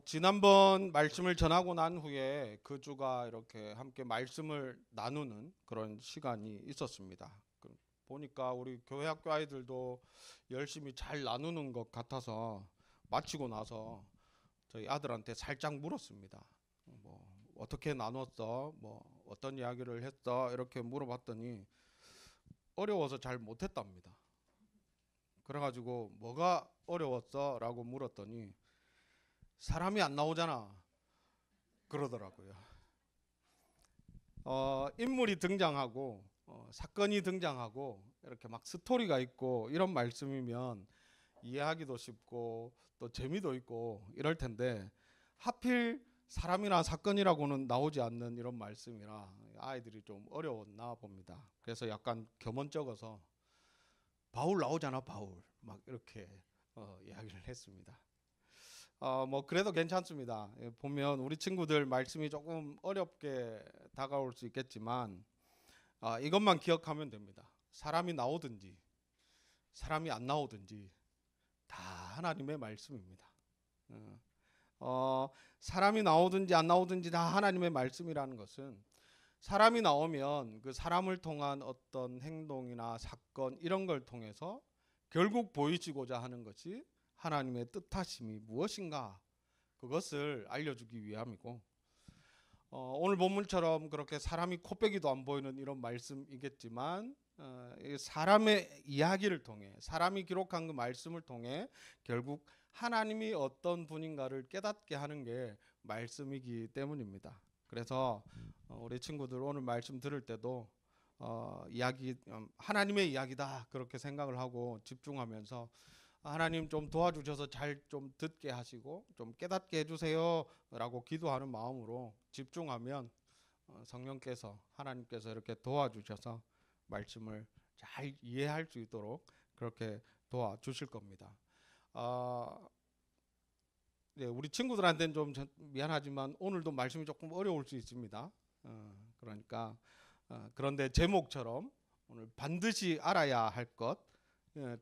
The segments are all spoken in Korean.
지난번 말씀을 전하고 난 후에 그 주가 이렇게 함께 말씀을 나누는 그런 시간이 있었습니다. 보니까 우리 교회 학교 아이들도 열심히 잘 나누는 것 같아서 마치고 나서 저희 아들한테 살짝 물었습니다. 뭐 어떻게 나눴어? 뭐 어떤 이야기를 했어? 이렇게 물어봤더니 어려워서 잘 못했답니다. 그래가지고 뭐가 어려웠어? 라고 물었더니 사람이 안 나오잖아 그러더라고요. 인물이 등장하고 사건이 등장하고 이렇게 막 스토리가 있고 이런 말씀이면 이해하기도 쉽고 또 재미도 있고 이럴 텐데 하필 사람이나 사건이라고는 나오지 않는 이런 말씀이라 아이들이 좀 어려웠나 봅니다. 그래서 약간 겸언쩍어서 바울 나오잖아 바울 막 이렇게 이야기를 했습니다. 뭐 그래도 괜찮습니다. 보면 우리 친구들 말씀이 조금 어렵게 다가올 수 있겠지만 이것만 기억하면 됩니다. 사람이 나오든지 사람이 안 나오든지 다 하나님의 말씀입니다. 사람이 나오든지 안 나오든지 다 하나님의 말씀이라는 것은 사람이 나오면 그 사람을 통한 어떤 행동이나 사건 이런 걸 통해서 결국 보이시고자 하는 것이 하나님의 뜻하심이 무엇인가 그것을 알려주기 위함이고 오늘 본문처럼 그렇게 사람이 코빼기도 안 보이는 이런 말씀이겠지만 사람의 이야기를 통해 사람이 기록한 그 말씀을 통해 결국 하나님이 어떤 분인가를 깨닫게 하는 게 말씀이기 때문입니다. 그래서 우리 친구들 오늘 말씀 들을 때도 하나님의 이야기다 그렇게 생각을 하고 집중하면서 하나님 좀 도와주셔서 잘 좀 듣게 하시고 좀 깨닫게 해주세요 라고 기도하는 마음으로 집중하면 성령께서 하나님께서 이렇게 도와주셔서 말씀을 잘 이해할 수 있도록 그렇게 도와주실 겁니다. 네, 우리 친구들한테는 좀 미안하지만 오늘도 말씀이 조금 어려울 수 있습니다. 그러니까 그런데 제목처럼 오늘 반드시 알아야 할 것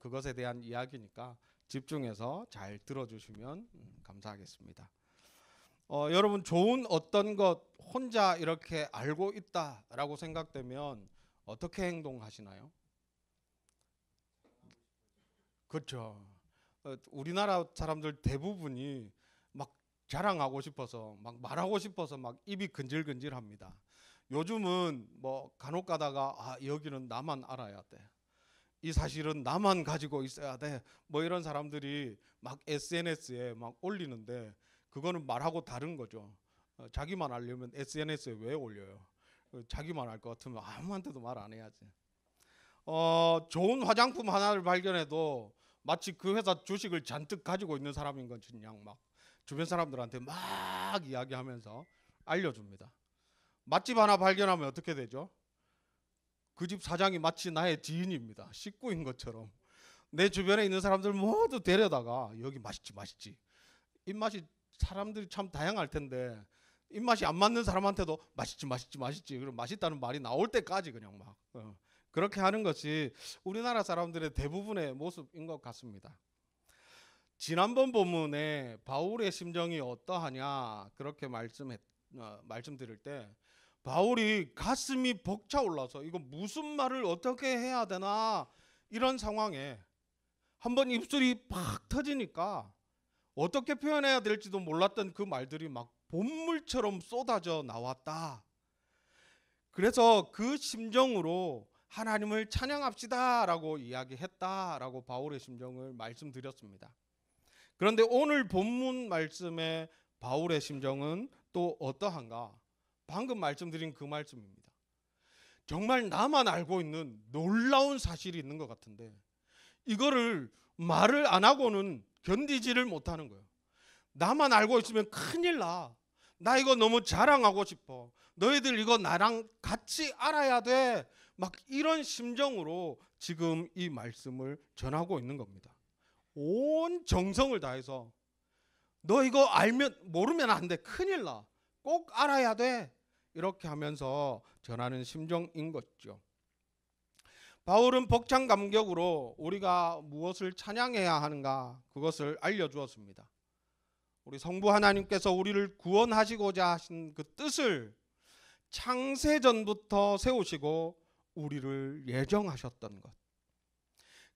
그것에 대한 이야기니까 집중해서 잘 들어주시면 감사하겠습니다. 여러분 좋은 어떤 것 혼자 이렇게 알고 있다라고 생각되면 어떻게 행동하시나요? 그렇죠. 우리나라 사람들 대부분이 막 자랑하고 싶어서 막 말하고 싶어서 막 입이 근질근질합니다. 요즘은 뭐 간혹 가다가 여기는 나만 알아야 돼. 이 사실은 나만 가지고 있어야 돼. 뭐 이런 사람들이 막 SNS에 막 올리는데 그거는 말하고 다른 거죠. 자기만 알려면 SNS에 왜 올려요? 자기만 알 것 같으면 아무한테도 말 안 해야지. 좋은 화장품 하나를 발견해도 마치 그 회사 주식을 잔뜩 가지고 있는 사람인 것처럼 막 주변 사람들한테 막 이야기하면서 알려줍니다. 맛집 하나 발견하면 어떻게 되죠? 그 집 사장이 마치 나의 지인입니다. 식구인 것처럼 내 주변에 있는 사람들 모두 데려다가 여기 맛있지 맛있지. 입맛이 사람들이 참 다양할 텐데 입맛이 안 맞는 사람한테도 맛있지 맛있지 맛있지. 그럼 맛있다는 말이 나올 때까지 그냥 막 그렇게 하는 것이 우리나라 사람들의 대부분의 모습인 것 같습니다. 지난번 본문에 바울의 심정이 어떠하냐 그렇게 말씀드릴 때 바울이 가슴이 벅차올라서 이거 무슨 말을 어떻게 해야 되나 이런 상황에 한번 입술이 팍 터지니까 어떻게 표현해야 될지도 몰랐던 그 말들이 막 본물처럼 쏟아져 나왔다. 그래서 그 심정으로 하나님을 찬양합시다 라고 이야기했다라고 바울의 심정을 말씀드렸습니다. 그런데 오늘 본문 말씀의 바울의 심정은 또 어떠한가? 방금 말씀드린 그 말씀입니다. 정말 나만 알고 있는 놀라운 사실이 있는 것 같은데 이거를 말을 안 하고는 견디지를 못하는 거예요. 나만 알고 있으면 큰일 나. 나 이거 너무 자랑하고 싶어. 너희들 이거 나랑 같이 알아야 돼. 막 이런 심정으로 지금 이 말씀을 전하고 있는 겁니다. 온 정성을 다해서 너 이거 모르면 안 돼. 큰일 나. 꼭 알아야 돼. 이렇게 하면서 전하는 심정인 것죠. 바울은 벅찬 감격으로 우리가 무엇을 찬양해야 하는가 그것을 알려주었습니다. 우리 성부 하나님께서 우리를 구원하시고자 하신 그 뜻을 창세전부터 세우시고 우리를 예정하셨던 것,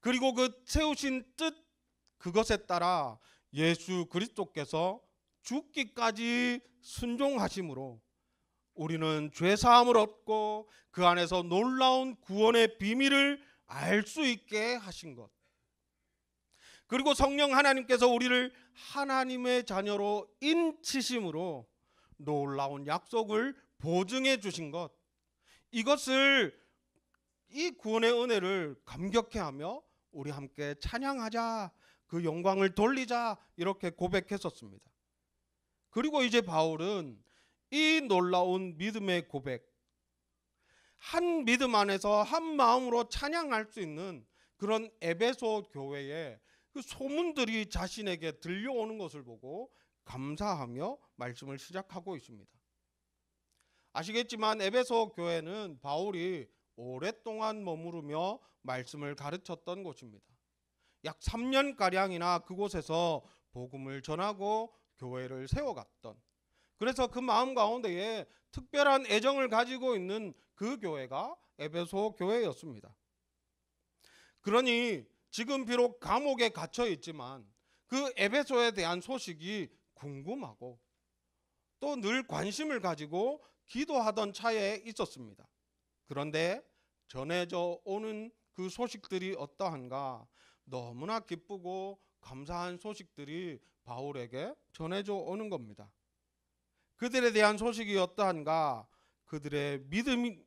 그리고 그 세우신 뜻, 그것에 따라 예수 그리스도께서 죽기까지 순종하심으로 우리는 죄사함을 얻고 그 안에서 놀라운 구원의 비밀을 알 수 있게 하신 것, 그리고 성령 하나님께서 우리를 하나님의 자녀로 인치심으로 놀라운 약속을 보증해 주신 것, 이것을, 이 구원의 은혜를 감격해하며 우리 함께 찬양하자, 그 영광을 돌리자, 이렇게 고백했었습니다. 그리고 이제 바울은 이 놀라운 믿음의 고백, 한 믿음 안에서 한 마음으로 찬양할 수 있는 그런 에베소 교회의 그 소문들이 자신에게 들려오는 것을 보고 감사하며 말씀을 시작하고 있습니다. 아시겠지만 에베소 교회는 바울이 오랫동안 머무르며 말씀을 가르쳤던 곳입니다. 약 3년가량이나 그곳에서 복음을 전하고 교회를 세워갔던, 그래서 그 마음 가운데에 특별한 애정을 가지고 있는 그 교회가 에베소 교회였습니다. 그러니 지금 비록 감옥에 갇혀 있지만 그 에베소에 대한 소식이 궁금하고 또 늘 관심을 가지고 기도하던 차에 있었습니다. 그런데 전해져 오는 그 소식들이 어떠한가? 너무나 기쁘고 감사한 소식들이 바울에게 전해져 오는 겁니다. 그들에 대한 소식이 어떠한가? 그들의 믿음이,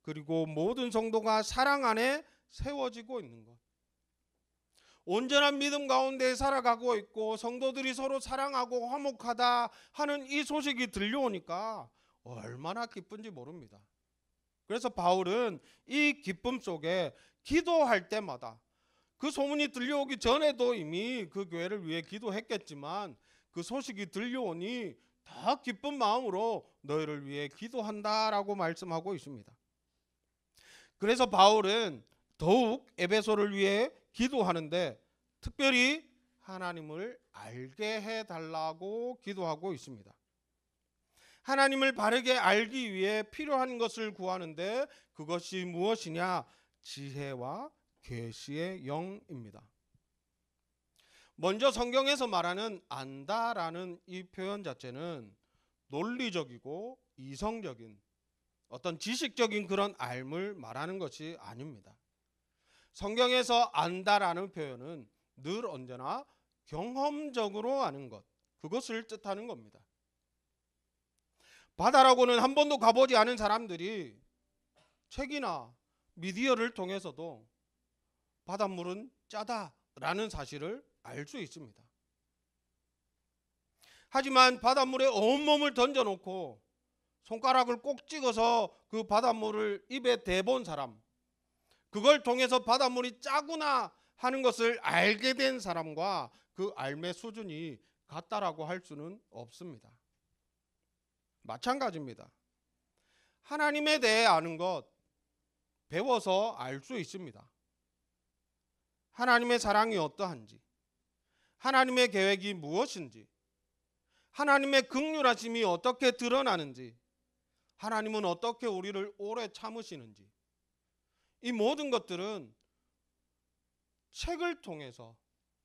그리고 모든 성도가 사랑 안에 세워지고 있는 것, 온전한 믿음 가운데 살아가고 있고 성도들이 서로 사랑하고 화목하다 하는 이 소식이 들려오니까 얼마나 기쁜지 모릅니다. 그래서 바울은 이 기쁨 속에 기도할 때마다, 그 소문이 들려오기 전에도 이미 그 교회를 위해 기도했겠지만 그 소식이 들려오니 더 기쁜 마음으로 너희를 위해 기도한다라고 말씀하고 있습니다. 그래서 바울은 더욱 에베소를 위해 기도하는데 특별히 하나님을 알게 해달라고 기도하고 있습니다. 하나님을 바르게 알기 위해 필요한 것을 구하는데 그것이 무엇이냐? 지혜와 계시의 영입니다. 먼저 성경에서 말하는 안다라는 이 표현 자체는 논리적이고 이성적인 어떤 지식적인 그런 알을 말하는 것이 아닙니다. 성경에서 안다라는 표현은 늘 언제나 경험적으로 아는 것, 그것을 뜻하는 겁니다. 바다라고는 한 번도 가보지 않은 사람들이 책이나 미디어를 통해서도 바닷물은 짜다라는 사실을 알 수 있습니다. 하지만 바닷물에 온몸을 던져놓고 손가락을 꼭 찍어서 그 바닷물을 입에 대본 사람, 그걸 통해서 바닷물이 짜구나 하는 것을 알게 된 사람과 그 알매 수준이 같다라고 할 수는 없습니다. 마찬가지입니다. 하나님에 대해 아는 것 배워서 알 수 있습니다. 하나님의 사랑이 어떠한지, 하나님의 계획이 무엇인지, 하나님의 긍휼하심이 어떻게 드러나는지, 하나님은 어떻게 우리를 오래 참으시는지, 이 모든 것들은 책을 통해서,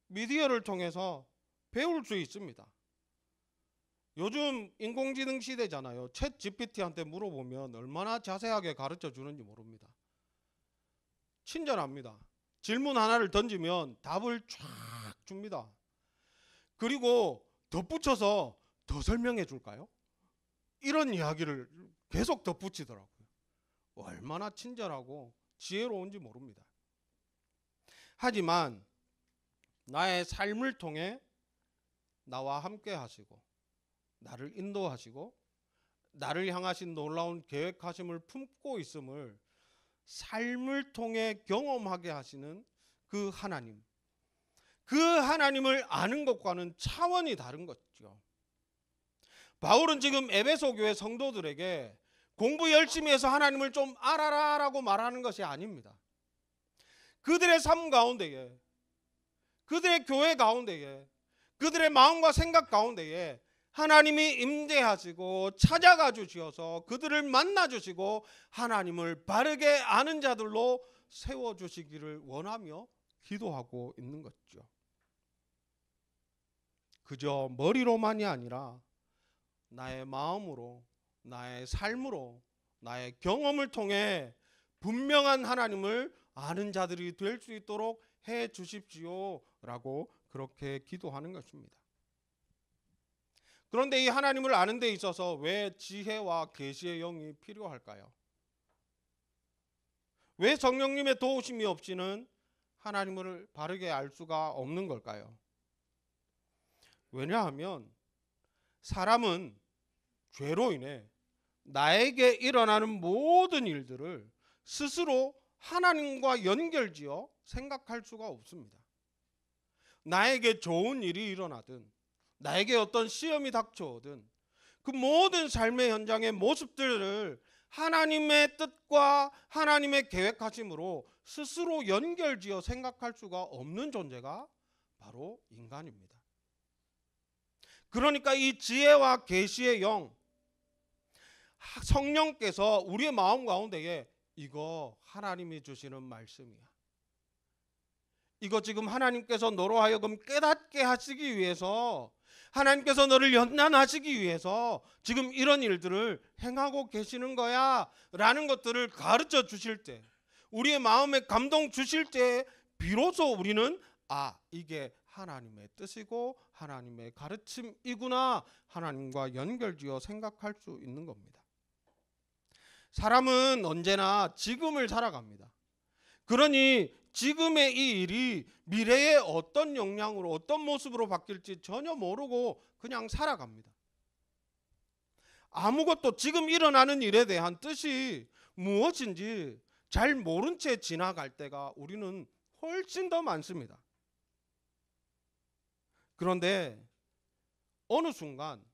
미디어를 통해서 배울 수 있습니다. 요즘 인공지능 시대잖아요. 챗 GPT한테 물어보면 얼마나 자세하게 가르쳐 주는지 모릅니다. 친절합니다. 질문 하나를 던지면 답을 쫙 줍니다. 그리고 덧붙여서 더 설명해 줄까요? 이런 이야기를 계속 덧붙이더라고요. 얼마나 친절하고 지혜로운지 모릅니다. 하지만 나의 삶을 통해 나와 함께 하시고 나를 인도하시고 나를 향하신 놀라운 계획하심을 품고 있음을 삶을 통해 경험하게 하시는 그 하나님, 그 하나님을 아는 것과는 차원이 다른 거죠. 바울은 지금 에베소 교회 성도들에게 공부 열심히 해서 하나님을 좀 알아라 라고 말하는 것이 아닙니다. 그들의 삶 가운데에, 그들의 교회 가운데에, 그들의 마음과 생각 가운데에 하나님이 임재하시고 찾아가 주시어서 그들을 만나 주시고 하나님을 바르게 아는 자들로 세워 주시기를 원하며 기도하고 있는 것죠. 그저 머리로만이 아니라 나의 마음으로, 나의 삶으로, 나의 경험을 통해 분명한 하나님을 아는 자들이 될 수 있도록 해 주십시오라고 그렇게 기도하는 것입니다. 그런데 이 하나님을 아는 데 있어서 왜 지혜와 계시의 영이 필요할까요? 왜 성령님의 도우심이 없이는 하나님을 바르게 알 수가 없는 걸까요? 왜냐하면 사람은 죄로 인해 나에게 일어나는 모든 일들을 스스로 하나님과 연결지어 생각할 수가 없습니다. 나에게 좋은 일이 일어나든 나에게 어떤 시험이 닥쳐오든 그 모든 삶의 현장의 모습들을 하나님의 뜻과 하나님의 계획하심으로 스스로 연결지어 생각할 수가 없는 존재가 바로 인간입니다. 그러니까 이 지혜와 계시의 영, 성령께서 우리의 마음 가운데에 이거 하나님이 주시는 말씀이야. 이거 지금 하나님께서 너로 하여금 깨닫게 하시기 위해서, 하나님께서 너를 연단하시기 위해서 지금 이런 일들을 행하고 계시는 거야 라는 것들을 가르쳐 주실 때, 우리의 마음에 감동 주실 때 비로소 우리는 이게 하나님의 뜻이고 하나님의 가르침이구나, 하나님과 연결지어 생각할 수 있는 겁니다. 사람은 언제나 지금을 살아갑니다. 그러니 지금의 이 일이 미래에 어떤 영향으로 어떤 모습으로 바뀔지 전혀 모르고 그냥 살아갑니다. 아무것도 지금 일어나는 일에 대한 뜻이 무엇인지 잘 모른 채 지나갈 때가 우리는 훨씬 더 많습니다. 그런데 어느 순간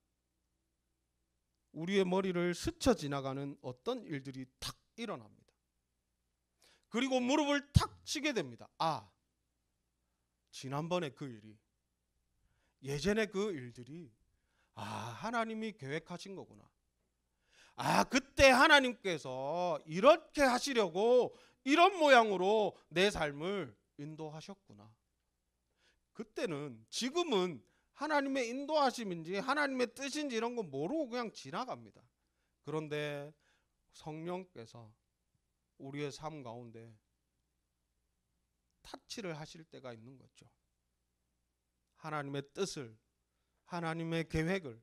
우리의 머리를 스쳐 지나가는 어떤 일들이 탁 일어납니다. 그리고 무릎을 탁 치게 됩니다. 지난번에 그 일이, 예전에 그 일들이 하나님이 계획하신 거구나. 그때 하나님께서 이렇게 하시려고 이런 모양으로 내 삶을 인도하셨구나. 그때는, 지금은 하나님의 인도하심인지 하나님의 뜻인지 이런 거 모르고 그냥 지나갑니다. 그런데 성령께서 우리의 삶 가운데 타치를 하실 때가 있는 거죠. 하나님의 뜻을, 하나님의 계획을,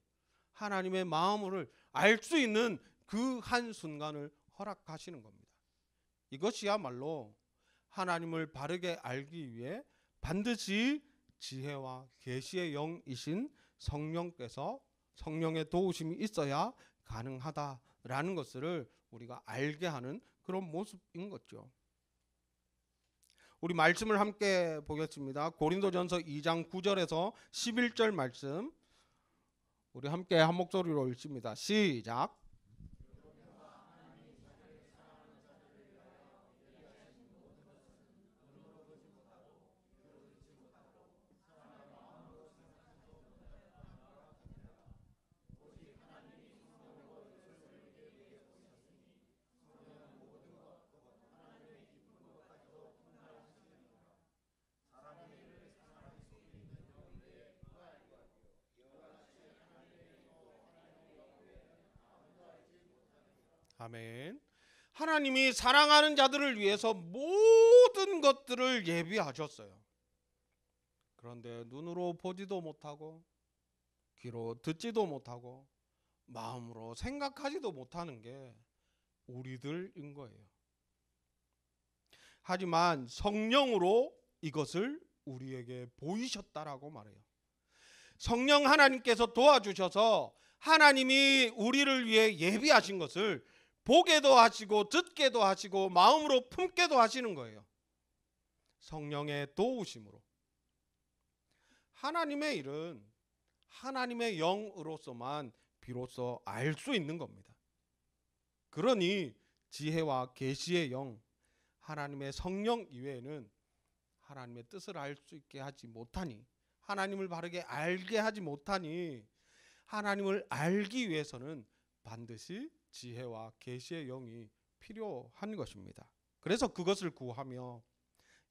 하나님의 마음을 알 수 있는 그 한순간을 허락하시는 겁니다. 이것이야말로 하나님을 바르게 알기 위해 반드시 지혜와 계시의 영이신 성령께서, 성령의 도우심이 있어야 가능하다라는 것을 우리가 알게 하는 그런 모습인 거죠. 우리 말씀을 함께 보겠습니다. 고린도전서 2장 9절에서 11절 말씀, 우리 함께 한 목소리로 읽습니다. 시작. 아멘. 하나님이 사랑하는 자들을 위해서 모든 것들을 예비하셨어요. 그런데 눈으로 보지도 못하고 귀로 듣지도 못하고 마음으로 생각하지도 못하는 게 우리들인 거예요. 하지만 성령으로 이것을 우리에게 보이셨다라고 말해요. 성령 하나님께서 도와주셔서 하나님이 우리를 위해 예비하신 것을 보게도 하시고 듣게도 하시고 마음으로 품게도 하시는 거예요. 성령의 도우심으로. 하나님의 일은 하나님의 영으로서만 비로소 알 수 있는 겁니다. 그러니 지혜와 계시의 영, 하나님의 성령 이외에는 하나님의 뜻을 알 수 있게 하지 못하니 하나님을 바르게 알게 하지 못하니 하나님을 알기 위해서는 반드시 지혜와 계시의 영이 필요한 것입니다. 그래서 그것을 구하며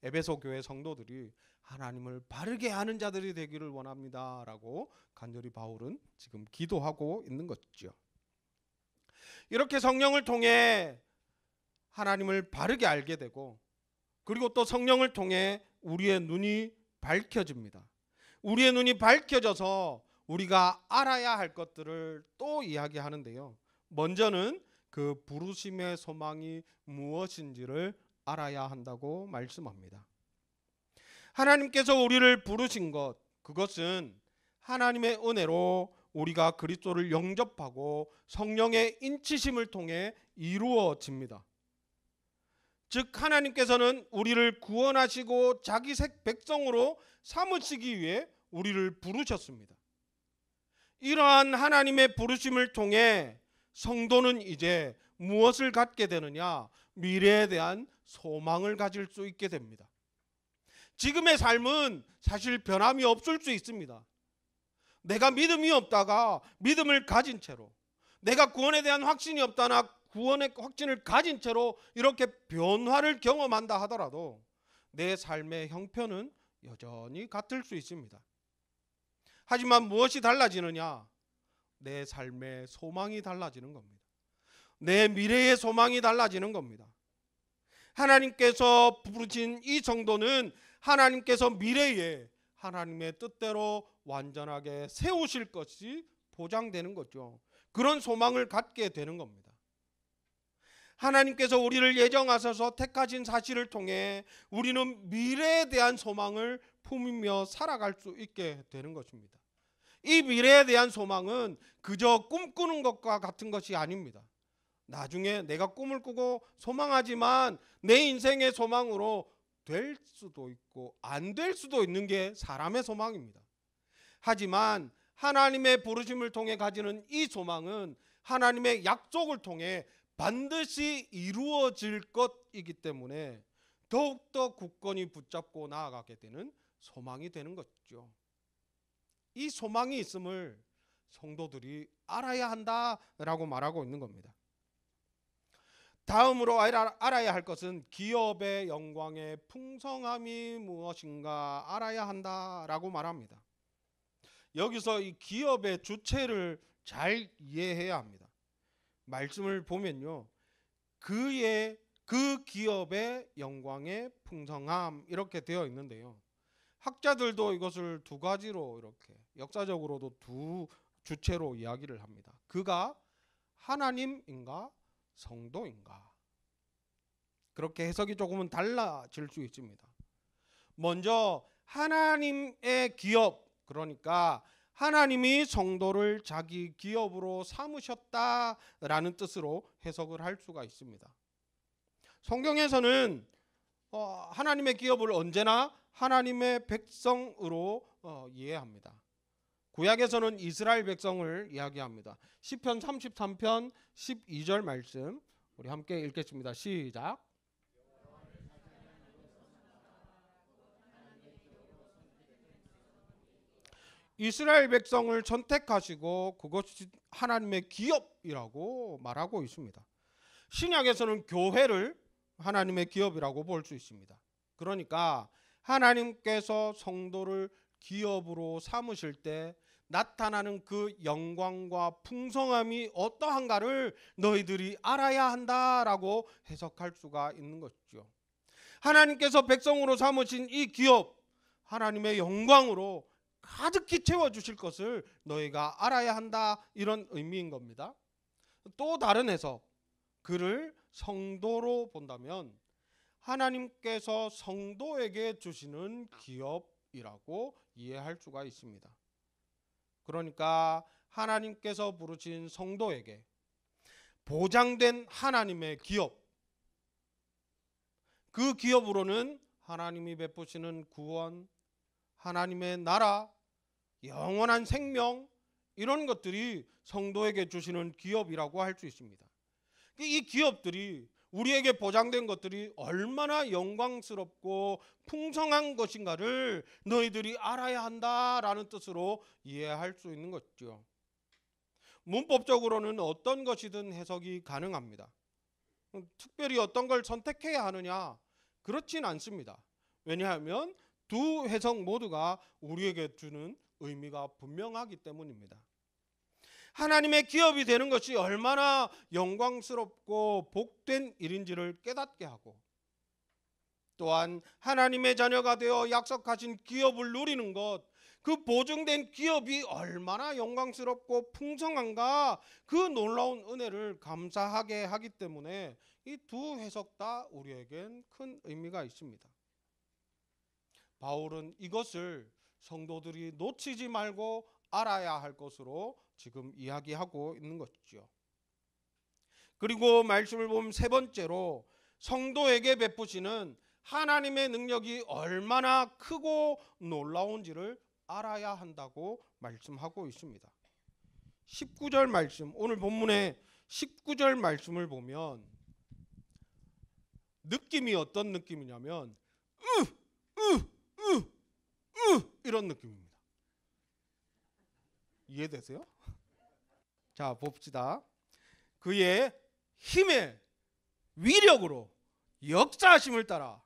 에베소 교회 성도들이 하나님을 바르게 아는 자들이 되기를 원합니다 라고 간절히 바울은 지금 기도하고 있는 것이죠. 이렇게 성령을 통해 하나님을 바르게 알게 되고, 그리고 또 성령을 통해 우리의 눈이 밝혀집니다. 우리의 눈이 밝혀져서 우리가 알아야 할 것들을 또 이야기하는데요. 먼저는 그 부르심의 소망이 무엇인지를 알아야 한다고 말씀합니다. 하나님께서 우리를 부르신 것, 그것은 하나님의 은혜로 우리가 그리스도를 영접하고 성령의 인치심을 통해 이루어집니다. 즉 하나님께서는 우리를 구원하시고 자기 백성으로 삼으시기 위해 우리를 부르셨습니다. 이러한 하나님의 부르심을 통해 성도는 이제 무엇을 갖게 되느냐? 미래에 대한 소망을 가질 수 있게 됩니다. 지금의 삶은 사실 변함이 없을 수 있습니다. 내가 믿음이 없다가 믿음을 가진 채로, 내가 구원에 대한 확신이 없다나 구원의 확신을 가진 채로 이렇게 변화를 경험한다 하더라도 내 삶의 형편은 여전히 같을 수 있습니다. 하지만 무엇이 달라지느냐? 내 삶의 소망이 달라지는 겁니다. 내 미래의 소망이 달라지는 겁니다. 하나님께서 부르신 이 성도는 하나님께서 미래에 하나님의 뜻대로 완전하게 세우실 것이 보장되는 거죠. 그런 소망을 갖게 되는 겁니다. 하나님께서 우리를 예정하셔서 택하신 사실을 통해 우리는 미래에 대한 소망을 품으며 살아갈 수 있게 되는 것입니다. 이 미래에 대한 소망은 그저 꿈꾸는 것과 같은 것이 아닙니다. 나중에 내가 꿈을 꾸고 소망하지만 내 인생의 소망으로 될 수도 있고 안 될 수도 있는 게 사람의 소망입니다. 하지만 하나님의 부르심을 통해 가지는 이 소망은 하나님의 약속을 통해 반드시 이루어질 것이기 때문에 더욱더 굳건히 붙잡고 나아가게 되는 소망이 되는 것이죠. 이 소망이 있음을 성도들이 알아야 한다라고 말하고 있는 겁니다. 다음으로 알아야 할 것은 기업의 영광의 풍성함이 무엇인가 알아야 한다라고 말합니다. 여기서 이 기업의 주체를 잘 이해해야 합니다. 말씀을 보면요, 그 기업의 영광의 풍성함 이렇게 되어 있는데요. 학자들도 이것을 두 가지로 이렇게 역사적으로도 두 주체로 이야기를 합니다. 그가 하나님인가 성도인가, 그렇게 해석이 조금은 달라질 수 있습니다. 먼저 하나님의 기업, 그러니까 하나님이 성도를 자기 기업으로 삼으셨다라는 뜻으로 해석을 할 수가 있습니다. 성경에서는 하나님의 기업을 언제나 하나님의 백성으로 이해합니다. 구약에서는 이스라엘 백성을 이야기합니다. 시편 33편 12절 말씀 우리 함께 읽겠습니다. 시작. 이스라엘 백성을 선택하시고 그것이 하나님의 기업이라고 말하고 있습니다. 신약에서는 교회를 하나님의 기업이라고 볼 수 있습니다. 그러니까 하나님께서 성도를 기업으로 삼으실 때 나타나는 그 영광과 풍성함이 어떠한가를 너희들이 알아야 한다라고 해석할 수가 있는 것이죠. 하나님께서 백성으로 삼으신 이 기업, 하나님의 영광으로 가득히 채워주실 것을 너희가 알아야 한다, 이런 의미인 겁니다. 또 다른 해석, 그를 성도로 본다면 하나님께서 성도에게 주시는 기업이라고 이해할 수가 있습니다. 그러니까 하나님께서 부르신 성도에게 보장된 하나님의 기업, 그 기업으로는 하나님이 베푸시는 구원, 하나님의 나라, 영원한 생명, 이런 것들이 성도에게 주시는 기업이라고 할 수 있습니다. 이 기업들이 우리에게 보장된 것들이 얼마나 영광스럽고 풍성한 것인가를 너희들이 알아야 한다라는 뜻으로 이해할 수 있는 것이죠. 문법적으로는 어떤 것이든 해석이 가능합니다. 특별히 어떤 걸 선택해야 하느냐? 그렇진 않습니다. 왜냐하면 두 해석 모두가 우리에게 주는 의미가 분명하기 때문입니다. 하나님의 기업이 되는 것이 얼마나 영광스럽고 복된 일인지를 깨닫게 하고, 또한 하나님의 자녀가 되어 약속하신 기업을 누리는 것, 그 보증된 기업이 얼마나 영광스럽고 풍성한가, 그 놀라운 은혜를 감사하게 하기 때문에 이 두 해석 다 우리에겐 큰 의미가 있습니다. 바울은 이것을 성도들이 놓치지 말고 알아야 할 것으로 지금 이야기하고 있는 것이죠. 그리고 말씀을 보면 세 번째로 성도에게 베푸시는 하나님의 능력이 얼마나 크고 놀라운지를 알아야 한다고 말씀하고 있습니다. 19절 말씀, 오늘 본문의 19절 말씀을 보면 느낌이 어떤 느낌이냐면 이런 느낌입니다. 이해되세요? 자, 봅시다. 그의 힘의 위력으로 역사하심을 따라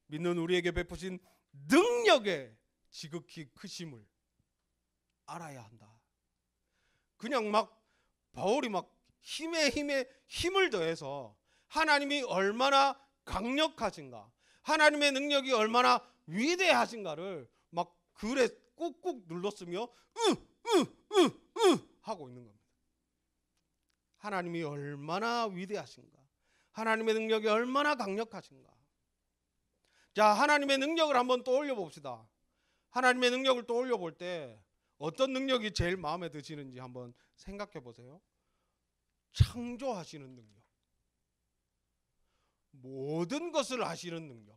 믿는 우리에게 베푸신 능력의 지극히 크심을 알아야 한다. 그냥 막 바울이 막 힘에 힘을 더해서 하나님이 얼마나 강력하신가, 하나님의 능력이 얼마나 위대하신가를 막 글에 꾹꾹 눌렀으며 하고 있는 겁니다. 하나님이 얼마나 위대하신가, 하나님의 능력이 얼마나 강력하신가. 자, 하나님의 능력을 한번 떠올려 봅시다. 하나님의 능력을 떠올려 볼 때 어떤 능력이 제일 마음에 드시는지 한번 생각해 보세요. 창조하시는 능력, 모든 것을 하시는 능력,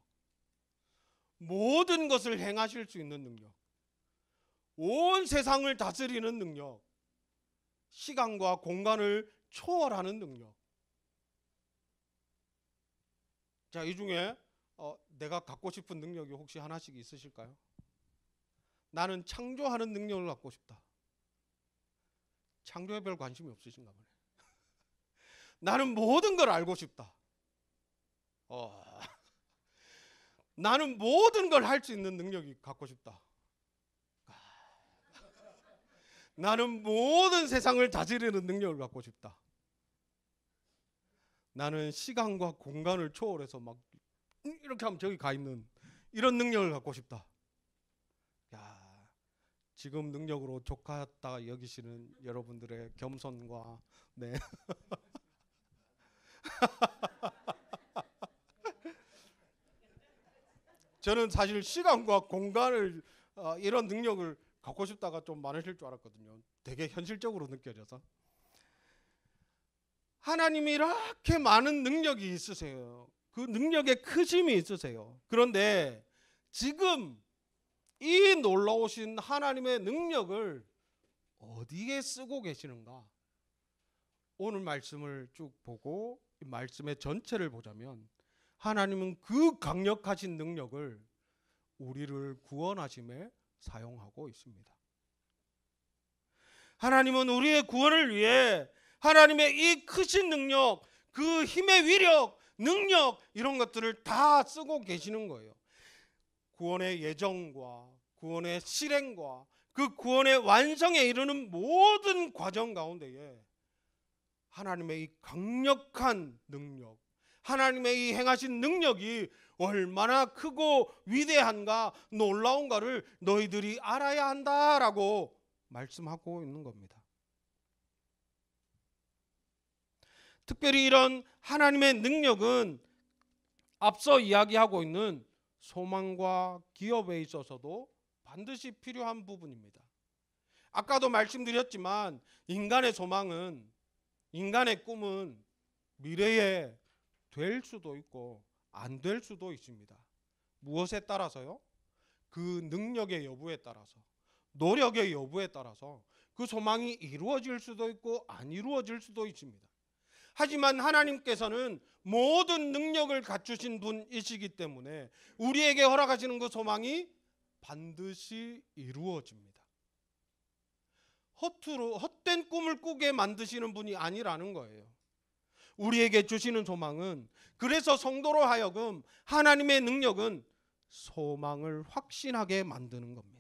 모든 것을 행하실 수 있는 능력, 온 세상을 다스리는 능력, 시간과 공간을 초월하는 능력. 자, 이 중에 내가 갖고 싶은 능력이 혹시 하나씩 있으실까요? 나는 창조하는 능력을 갖고 싶다. 창조에 별 관심이 없으신가 보네. 나는 모든 걸 알고 싶다. 나는 모든 걸 할 수 있는 능력이 갖고 싶다. 나는 모든 세상을 다스리는 능력을 갖고 싶다. 나는 시간과 공간을 초월해서 막 이렇게 하면 저기 가 있는 이런 능력을 갖고 싶다. 야, 지금 능력으로 족하다 여기시는 여러분들의 겸손과 네. 저는 사실 시간과 공간을 이런 능력을 갖고 싶다가 좀 많으실 줄 알았거든요. 되게 현실적으로 느껴져서. 하나님이 이렇게 많은 능력이 있으세요. 그 능력의 크심이 있으세요. 그런데 지금 이 놀라우신 하나님의 능력을 어디에 쓰고 계시는가? 오늘 말씀을 쭉 보고 이 말씀의 전체를 보자면 하나님은 그 강력하신 능력을 우리를 구원하심에 사용하고 있습니다. 하나님은 우리의 구원을 위해 하나님의 이 크신 능력, 그 힘의 위력, 능력 이런 것들을 다 쓰고 계시는 거예요. 구원의 예정과 구원의 실행과 그 구원의 완성에 이르는 모든 과정 가운데에 하나님의 이 강력한 능력, 하나님의 이 행하신 능력이 얼마나 크고 위대한가 놀라운가를 너희들이 알아야 한다라고 말씀하고 있는 겁니다. 특별히 이런 하나님의 능력은 앞서 이야기하고 있는 소망과 기업에 있어서도 반드시 필요한 부분입니다. 아까도 말씀드렸지만 인간의 소망은, 인간의 꿈은 미래에 될 수도 있고 안 될 수도 있습니다. 무엇에 따라서요? 그 능력의 여부에 따라서, 노력의 여부에 따라서 그 소망이 이루어질 수도 있고 안 이루어질 수도 있습니다. 하지만 하나님께서는 모든 능력을 갖추신 분이시기 때문에 우리에게 허락하시는 그 소망이 반드시 이루어집니다. 허투루 헛된 꿈을 꾸게 만드시는 분이 아니라는 거예요. 우리에게 주시는 소망은, 그래서 성도로 하여금 하나님의 능력은 소망을 확신하게 만드는 겁니다.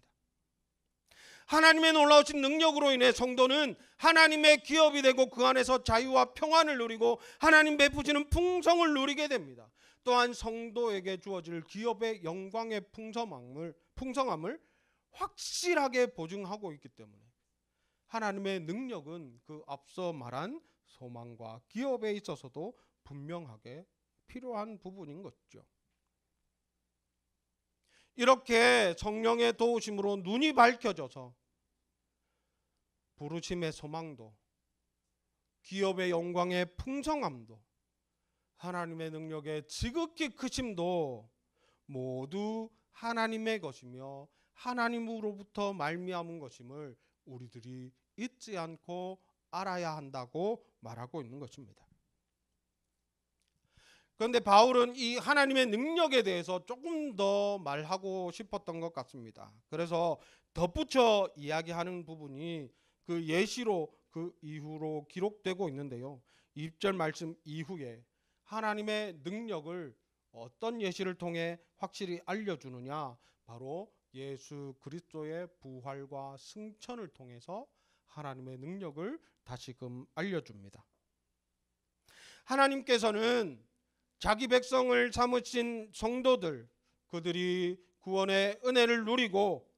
하나님의 놀라우신 능력으로 인해 성도는 하나님의 기업이 되고 그 안에서 자유와 평안을 누리고 하나님 베푸시는 풍성을 누리게 됩니다. 또한 성도에게 주어질 기업의 영광의 풍성함을 확실하게 보증하고 있기 때문에 하나님의 능력은 그 앞서 말한 소망과 기업에 있어서도 분명하게 필요한 부분인 것죠. 이렇게 성령의 도우심으로 눈이 밝혀져서 부르심의 소망도, 기업의 영광의 풍성함도, 하나님의 능력의 지극히 크심도 모두 하나님의 것이며 하나님으로부터 말미암은 것임을 우리들이 잊지 않고 알아야 한다고 말하고 있는 것입니다. 그런데 바울은 이 하나님의 능력에 대해서 조금 더 말하고 싶었던 것 같습니다. 그래서 덧붙여 이야기하는 부분이 그 예시로 그 이후로 기록되고 있는데요. 2절 말씀 이후에 하나님의 능력을 어떤 예시를 통해 확실히 알려주느냐, 바로 예수 그리스도의 부활과 승천을 통해서 하나님의 능력을 다시금 알려줍니다. 하나님께서는 자기 백성을 삼으신 성도들, 그들이 구원의 은혜를 누리고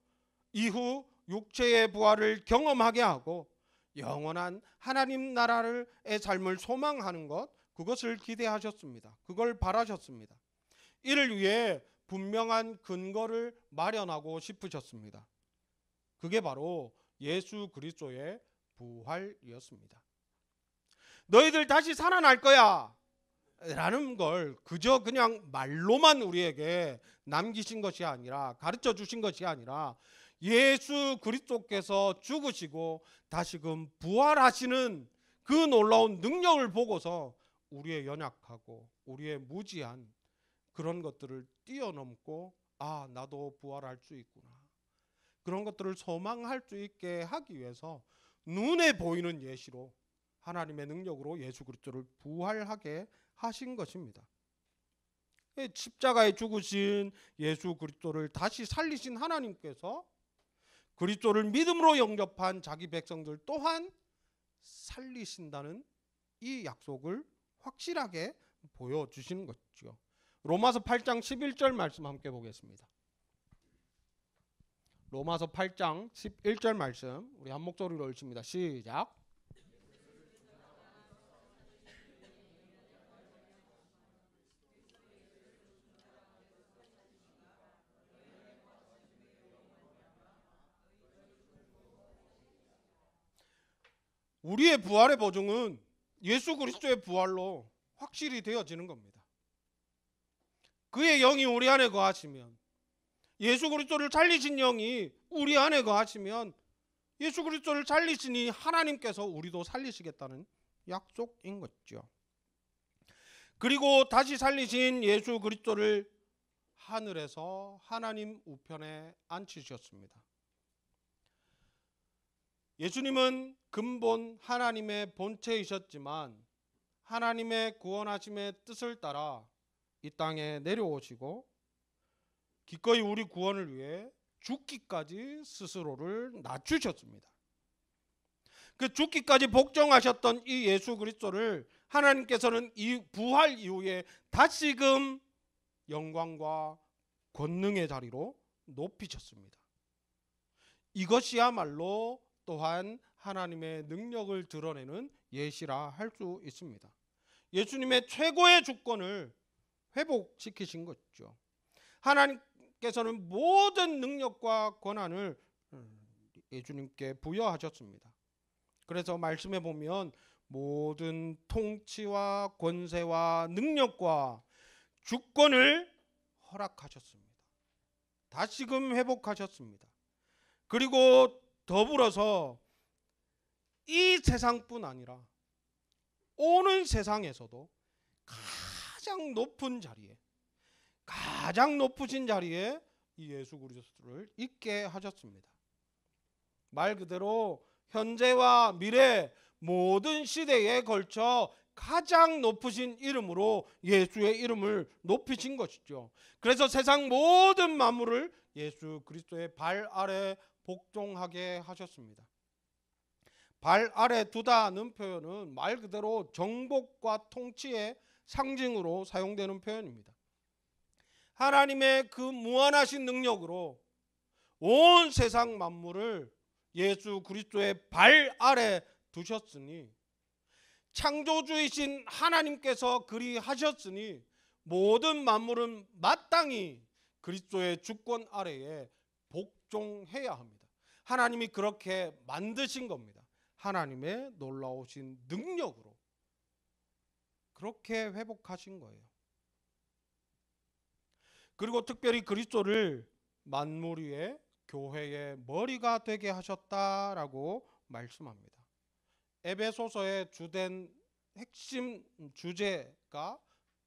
이후 육체의 부활을 경험하게 하고 영원한 하나님 나라의 삶을 소망하는 것, 그것을 기대하셨습니다. 그걸 바라셨습니다. 이를 위해 분명한 근거를 마련하고 싶으셨습니다. 그게 바로 예수 그리스도의 부활이었습니다. 너희들 다시 살아날 거야 라는 걸 그저 그냥 말로만 우리에게 남기신 것이 아니라, 가르쳐 주신 것이 아니라, 예수 그리스도께서 죽으시고 다시금 부활하시는 그 놀라운 능력을 보고서 우리의 연약하고 우리의 무지한 그런 것들을 뛰어넘고, 아, 나도 부활할 수 있구나, 그런 것들을 소망할 수 있게 하기 위해서 눈에 보이는 예시로 하나님의 능력으로 예수 그리스도를 부활하게 하신 것입니다. 십자가에 죽으신 예수 그리스도를 다시 살리신 하나님께서 그리스도를 믿음으로 영접한 자기 백성들 또한 살리신다는 이 약속을 확실하게 보여주시는 것죠. 로마서 8장 11절 말씀 함께 보겠습니다. 로마서 8장 11절 말씀 우리 한 목소리로 읽습니다. 시작. 우리의 부활의 보증은 예수 그리스도의 부활로 확실히 되어지는 겁니다. 그의 영이 우리 안에 거하시면, 예수 그리스도를 살리신 영이 우리 안에 거하시면 예수 그리스도를 살리시니 하나님께서 우리도 살리시겠다는 약속인 거죠. 그리고 다시 살리신 예수 그리스도를 하늘에서 하나님 우편에 앉히셨습니다. 예수님은 근본 하나님의 본체이셨지만 하나님의 구원하심의 뜻을 따라 이 땅에 내려오시고 기꺼이 우리 구원을 위해 죽기까지 스스로를 낮추셨습니다. 그 죽기까지 복종하셨던 이 예수 그리스도를 하나님께서는 이 부활 이후에 다시금 영광과 권능의 자리로 높이셨습니다. 이것이야말로 또한 하나님의 능력을 드러내는 예시라 할 수 있습니다. 예수님의 최고의 주권을 회복시키신 거죠. 하나님께서는 모든 능력과 권한을 예수님께 부여하셨습니다. 그래서 말씀에 보면 모든 통치와 권세와 능력과 주권을 허락하셨습니다. 다시금 회복하셨습니다. 그리고 더불어서 이 세상뿐 아니라 오는 세상에서도 가장 높은 자리에, 가장 높으신 자리에 이 예수 그리스도를 있게 하셨습니다. 말 그대로 현재와 미래 모든 시대에 걸쳐 가장 높으신 이름으로 예수의 이름을 높이신 것이죠. 그래서 세상 모든 만물을 예수 그리스도의 발 아래 복종하게 하셨습니다. 발 아래 두다는 표현은 말 그대로 정복과 통치의 상징으로 사용되는 표현입니다. 하나님의 그 무한하신 능력으로 온 세상 만물을 예수 그리스도의 발 아래 두셨으니, 창조주이신 하나님께서 그리 하셨으니 모든 만물은 마땅히 그리스도의 주권 아래에 복종해야 합니다. 하나님이 그렇게 만드신 겁니다. 하나님의 놀라우신 능력으로 그렇게 회복하신 거예요. 그리고 특별히 그리스도를 만물 위에 교회의 머리가 되게 하셨다라고 말씀합니다. 에베소서의 주된 핵심 주제가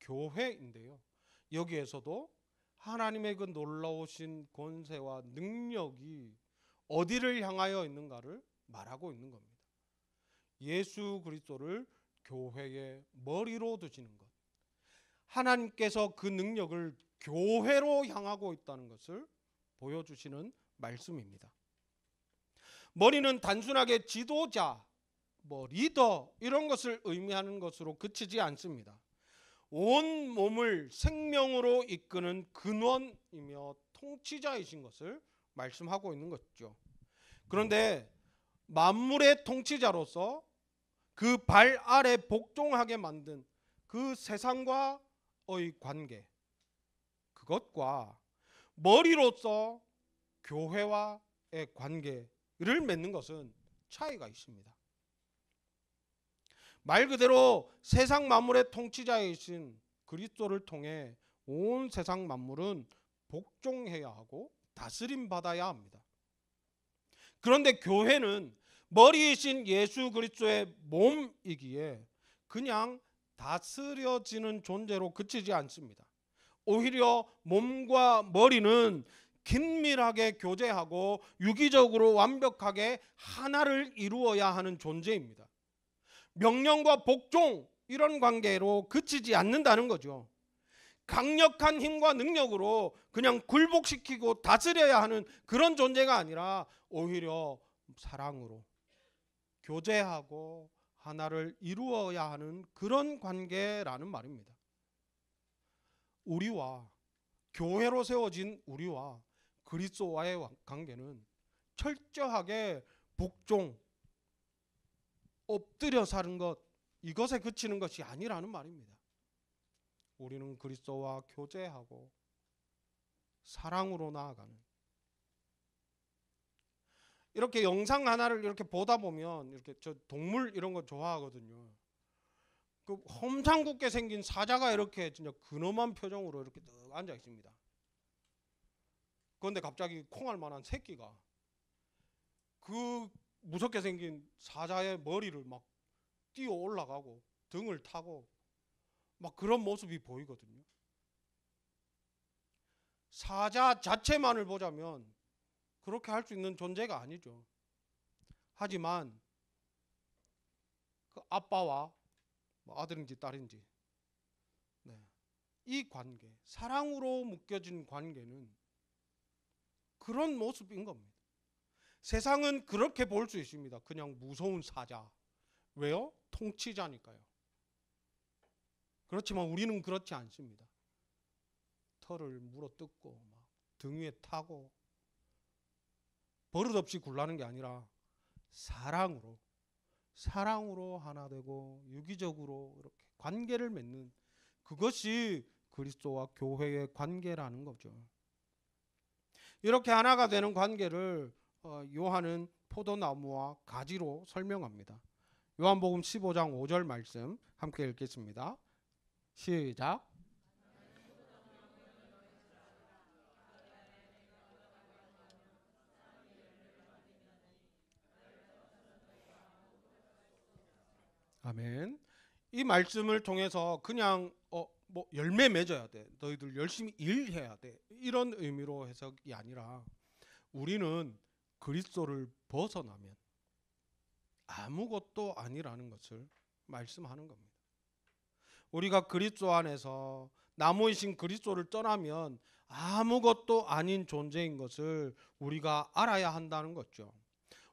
교회인데요. 여기에서도 하나님의 그 놀라우신 권세와 능력이 어디를 향하여 있는가를 말하고 있는 겁니다. 예수 그리스도를 교회의 머리로 두시는 것, 하나님께서 그 능력을 교회로 향하고 있다는 것을 보여주시는 말씀입니다. 머리는 단순하게 지도자, 리더 이런 것을 의미하는 것으로 그치지 않습니다. 온 몸을 생명으로 이끄는 근원이며 통치자이신 것을 말씀하고 있는 것이죠. 그런데 만물의 통치자로서 그 발 아래 복종하게 만든 그 세상과의 관계, 그것과 머리로서 교회와의 관계를 맺는 것은 차이가 있습니다. 말 그대로 세상 만물의 통치자이신 그리스도를 통해 온 세상 만물은 복종해야 하고 다스림 받아야 합니다. 그런데 교회는 머리이신 예수 그리스도의 몸이기에 그냥 다스려지는 존재로 그치지 않습니다. 오히려 몸과 머리는 긴밀하게 교제하고 유기적으로 완벽하게 하나를 이루어야 하는 존재입니다. 명령과 복종 이런 관계로 그치지 않는다는 거죠. 강력한 힘과 능력으로 그냥 굴복시키고 다스려야 하는 그런 존재가 아니라 오히려 사랑으로 교제하고 하나를 이루어야 하는 그런 관계라는 말입니다. 우리와 교회로 세워진 우리와 그리스도와의 관계는 철저하게 복종, 엎드려 사는 것, 이것에 그치는 것이 아니라는 말입니다. 우리는 그리스도와 교제하고 사랑으로 나아가는, 이렇게 영상 하나를 이렇게 보다 보면 이렇게 저 동물 이런 거 좋아하거든요. 그 험상궂게 생긴 사자가 이렇게 진짜 근엄한 표정으로 이렇게 딱 앉아 있습니다. 그런데 갑자기 콩알 만한 새끼가 그 무섭게 생긴 사자의 머리를 막 뛰어 올라가고 등을 타고 막 그런 모습이 보이거든요. 사자 자체만을 보자면 그렇게 할 수 있는 존재가 아니죠. 하지만 그 아빠와 아들인지 딸인지 이 관계, 사랑으로 묶여진 관계는 그런 모습인 겁니다. 세상은 그렇게 볼 수 있습니다. 그냥 무서운 사자. 왜요? 통치자니까요. 그렇지만 우리는 그렇지 않습니다. 털을 물어뜯고 막 등 위에 타고 버릇없이 굴라는 게 아니라 사랑으로 하나 되고 유기적으로 이렇게 관계를 맺는, 그것이 그리스도와 교회의 관계라는 거죠. 이렇게 하나가 되는 관계를 요한은 포도나무와 가지로 설명합니다. 요한복음 15장 5절 말씀 함께 읽겠습니다. 시작. 아멘. 이 말씀을 통해서 그냥 뭐 열매 맺어야 돼, 너희들 열심히 일해야 돼, 이런 의미로 해석이 아니라 우리는 그리스도를 벗어나면 아무것도 아니라는 것을 말씀하는 겁니다. 우리가 그리스도 안에서 나무이신 그리스도를 떠나면 아무것도 아닌 존재인 것을 우리가 알아야 한다는 거죠.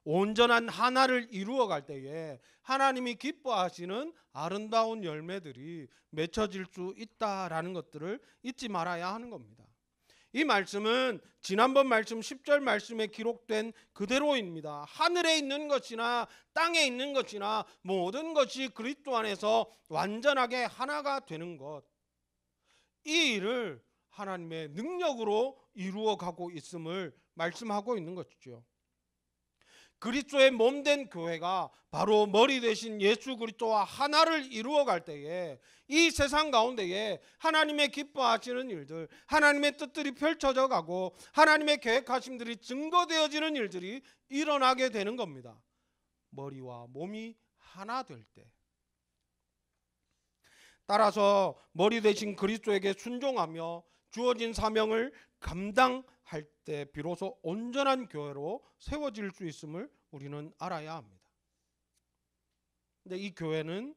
온전한 하나를 이루어갈 때에 하나님이 기뻐하시는 아름다운 열매들이 맺혀질 수 있다라는 것들을 잊지 말아야 하는 겁니다. 이 말씀은 지난번 말씀 10절 말씀에 기록된 그대로입니다. 하늘에 있는 것이나 땅에 있는 것이나 모든 것이 그리스도 안에서 완전하게 하나가 되는 것, 이 일을 하나님의 능력으로 이루어가고 있음을 말씀하고 있는 것이죠. 그리스도의 몸된 교회가 바로 머리 되신 예수 그리스도와 하나를 이루어갈 때에 이 세상 가운데에 하나님의 기뻐하시는 일들, 하나님의 뜻들이 펼쳐져 가고 하나님의 계획하심들이 증거되어지는 일들이 일어나게 되는 겁니다. 머리와 몸이 하나 될 때. 따라서 머리 되신 그리스도에게 순종하며 주어진 사명을 감당할 때 비로소 온전한 교회로 세워질 수 있음을 우리는 알아야 합니다. 근데 이 교회는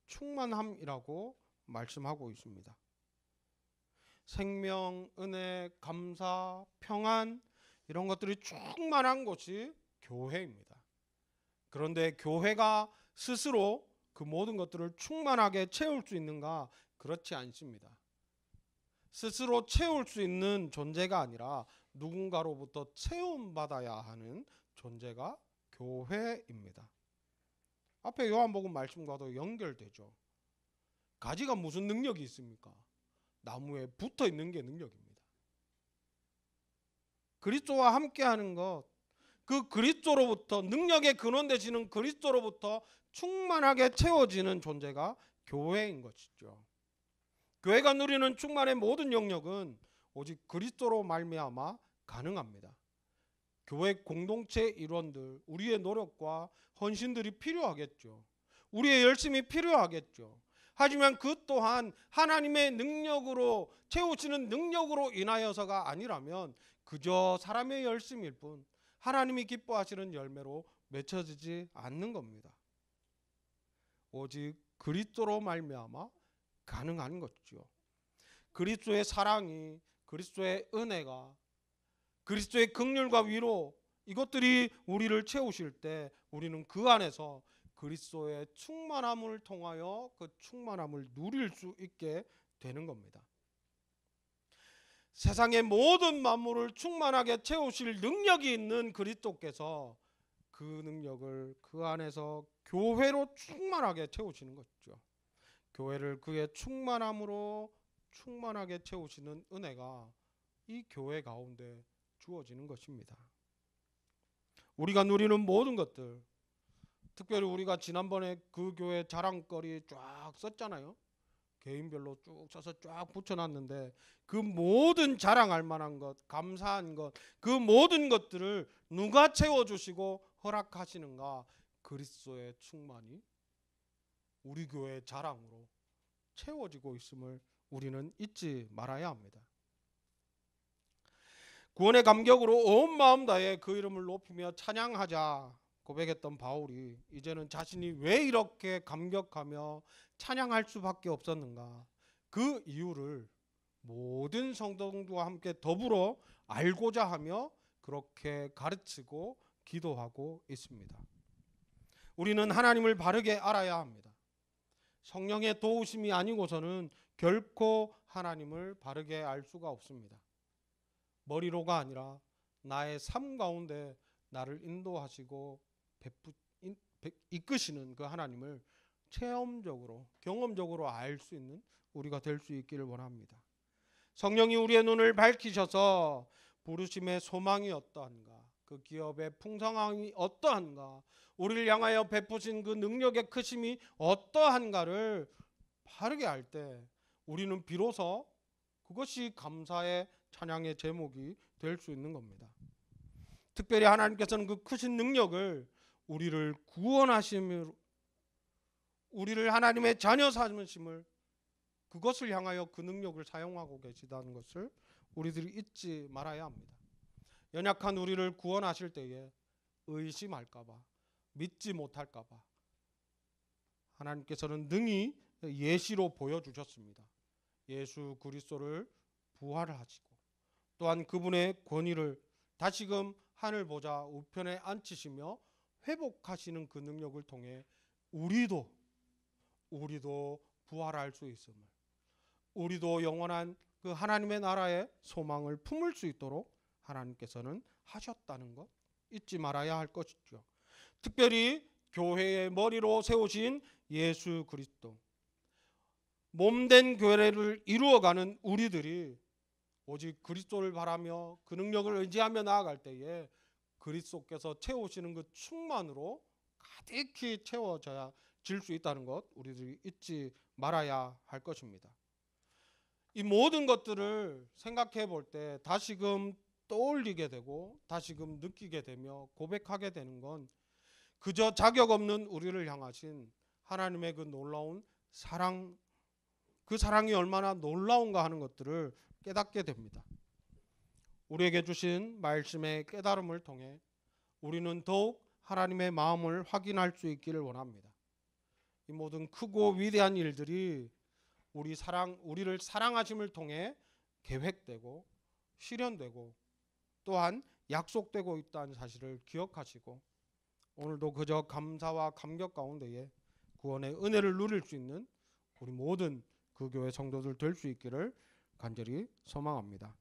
충만함이라고 말씀하고 있습니다. 생명, 은혜, 감사, 평안, 이런 것들이 충만한 곳이 교회입니다. 그런데 교회가 스스로 그 모든 것들을 충만하게 채울 수 있는가? 그렇지 않습니다. 스스로 채울 수 있는 존재가 아니라 누군가로부터 채움받아야 하는 존재가 교회입니다. 앞에 요한복음 말씀과도 연결되죠. 가지가 무슨 능력이 있습니까? 나무에 붙어 있는 게 능력입니다. 그리스도와 함께하는 것, 그 그리스도로부터, 능력의 근원 되시는 그리스도로부터 충만하게 채워지는 존재가 교회인 것이죠. 교회가 누리는 충만의 모든 영역은 오직 그리스도로 말미암아 가능합니다. 교회 공동체 일원들, 우리의 노력과 헌신들이 필요하겠죠. 우리의 열심이 필요하겠죠. 하지만 그 또한 하나님의 능력으로 채우시는 능력으로 인하여서가 아니라면 그저 사람의 열심일 뿐 하나님이 기뻐하시는 열매로 맺혀지지 않는 겁니다. 오직 그리스도로 말미암아 가능한 것이죠. 그리스도의 사랑이, 그리스도의 은혜가, 그리스도의 긍휼과 위로, 이것들이 우리를 채우실 때 우리는 그 안에서 그리스도의 충만함을 통하여 그 충만함을 누릴 수 있게 되는 겁니다. 세상의 모든 만물을 충만하게 채우실 능력이 있는 그리스도께서 그 능력을 그 안에서 교회로 충만하게 채우시는 것이죠. 교회를 그의 충만함으로 충만하게 채우시는 은혜가 이 교회 가운데 주어지는 것입니다. 우리가 누리는 모든 것들, 특별히 우리가 지난번에 그 교회 자랑거리 쫙 썼잖아요. 개인별로 쭉 써서 쫙 붙여놨는데 그 모든 자랑할 만한 것, 감사한 것, 그 모든 것들을 누가 채워주시고 허락하시는가? 그리스도의 충만이 우리 교회의 자랑으로 채워지고 있음을 우리는 잊지 말아야 합니다. 구원의 감격으로 온 마음 다해 그 이름을 높이며 찬양하자 고백했던 바울이 이제는 자신이 왜 이렇게 감격하며 찬양할 수밖에 없었는가? 그 이유를 모든 성도들과 함께 더불어 알고자 하며 그렇게 가르치고 기도하고 있습니다. 우리는 하나님을 바르게 알아야 합니다. 성령의 도우심이 아니고서는 결코 하나님을 바르게 알 수가 없습니다. 머리로가 아니라 나의 삶 가운데 나를 인도하시고 이끄시는 그 하나님을 체험적으로, 경험적으로 알 수 있는 우리가 될 수 있기를 원합니다. 성령이 우리의 눈을 밝히셔서 부르심의 소망이 어떠한가, 그 기업의 풍성함이 어떠한가, 우리를 향하여 베푸신 그 능력의 크심이 어떠한가를 바르게 알 때 우리는 비로소 그것이 감사의 찬양의 제목이 될 수 있는 겁니다. 특별히 하나님께서는 그 크신 능력을 우리를 구원하심으로, 우리를 하나님의 자녀 삼으심을, 그것을 향하여 그 능력을 사용하고 계시다는 것을 우리들이 잊지 말아야 합니다. 연약한 우리를 구원하실 때에 의심할까 봐, 믿지 못할까 봐 하나님께서는 능히 예시로 보여주셨습니다. 예수 그리스도를 부활하시고 또한 그분의 권위를 다시금 하늘 보좌 우편에 앉히시며 회복하시는 그 능력을 통해 우리도 부활할 수 있음을, 우리도 영원한 그 하나님의 나라의 소망을 품을 수 있도록 하나님께서는 하셨다는 것 잊지 말아야 할 것이죠. 특별히 교회의 머리로 세우신 예수 그리스도, 몸된 교회를 이루어가는 우리들이 오직 그리스도를 바라며 그 능력을 의지하며 나아갈 때에 그리스도께서 채우시는 그 충만으로 가득히 채워져야 질 수 있다는 것 우리들이 잊지 말아야 할 것입니다. 이 모든 것들을 생각해 볼 때 다시금 떠올리게 되고 다시금 느끼게 되며 고백하게 되는 건 그저 자격 없는 우리를 향하신 하나님의 그 놀라운 사랑, 그 사랑이 얼마나 놀라운가 하는 것들을 깨닫게 됩니다. 우리에게 주신 말씀의 깨달음을 통해 우리는 더욱 하나님의 마음을 확인할 수 있기를 원합니다. 이 모든 크고 위대한 일들이 우리를 사랑하심을 통해 계획되고 실현되고 또한 약속되고 있다는 사실을 기억하시고 오늘도 그저 감사와 감격 가운데에 구원의 은혜를 누릴 수 있는 우리 모든 그 교회 성도들 될 수 있기를 간절히 소망합니다.